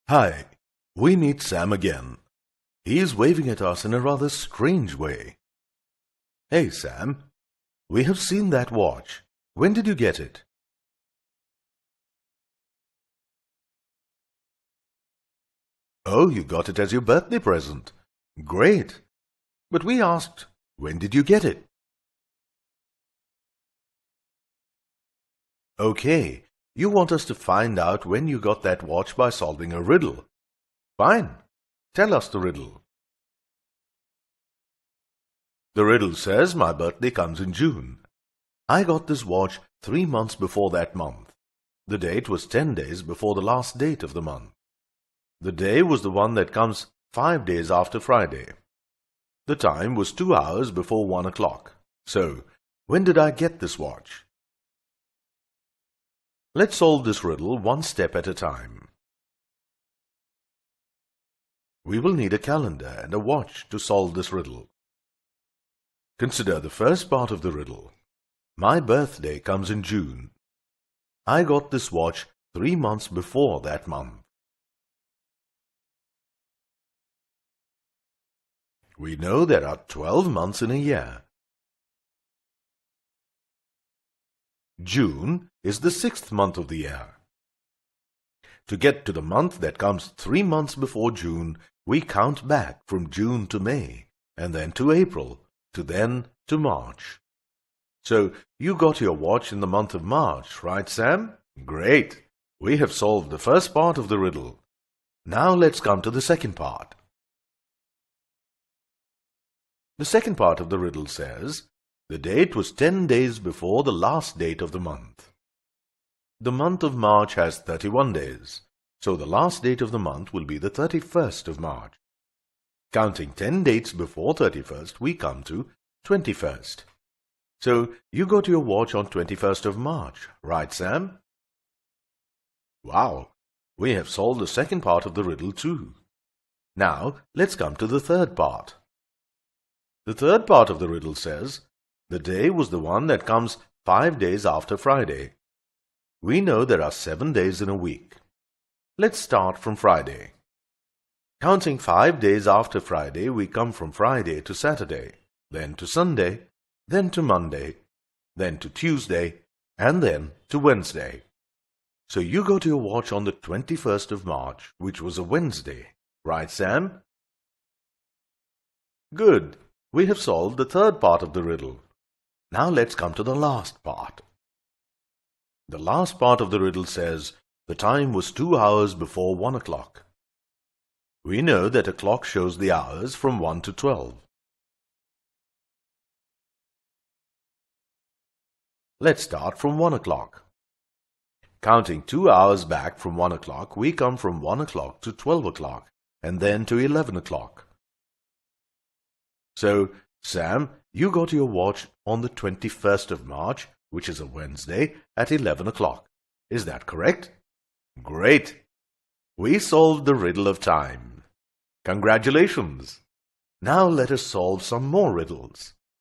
Hi, we meet Sam again. He is waving at us in a rather strange way. Hey, Sam, we have seen that watch. When did you get it? Oh, you got it as your birthday present. Great. But we asked, when did you get it? Okay, you want us to find out when you got that watch by solving a riddle. Fine. Tell us the riddle. The riddle says my birthday comes in June. I got this watch 3 months before that month. The date was 10 days before the last date of the month. The day was the one that comes 5 days after Friday. The time was 2 hours before 1 o'clock. So, when did I get this watch? Let's solve this riddle one step at a time. We will need a calendar and a watch to solve this riddle. Consider the first part of the riddle. My birthday comes in June. I got this watch 3 months before that month. We know there are 12 months in a year. June is the 6th month of the year. To get to the month that comes 3 months before June, we count back from June to May, and then to April, then to March. So, you got your watch in the month of March, right, Sam? Great! We have solved the first part of the riddle. Now let's come to the second part. The second part of the riddle says, the date was 10 days before the last date of the month. The month of March has 31 days, so the last date of the month will be the 31st of March. Counting 10 dates before 31st, we come to 21st. So, you got your watch on 21st of March, right, Sam? Wow! We have solved the second part of the riddle too. Now, let's come to the third part. The third part of the riddle says, the day was the one that comes 5 days after Friday. We know there are 7 days in a week. Let's start from Friday. Counting 5 days after Friday, we come from Friday to Saturday, then to Sunday, then to Monday, then to Tuesday, and then to Wednesday. So you got your watch on the 21st of March, which was a Wednesday, right, Sam? Good. We have solved the third part of the riddle. Now let's come to the last part. The last part of the riddle says, the time was 2 hours before 1 o'clock. We know that a clock shows the hours from 1 to 12. Let's start from 1 o'clock. Counting 2 hours back from 1 o'clock, we come from 1 o'clock to 12 o'clock, and then to 11 o'clock. So, Sam, you got your watch on the 21st of March, which is a Wednesday, at 11 o'clock. Is that correct? Great! We solved the riddle of time. Congratulations! Now let us solve some more riddles.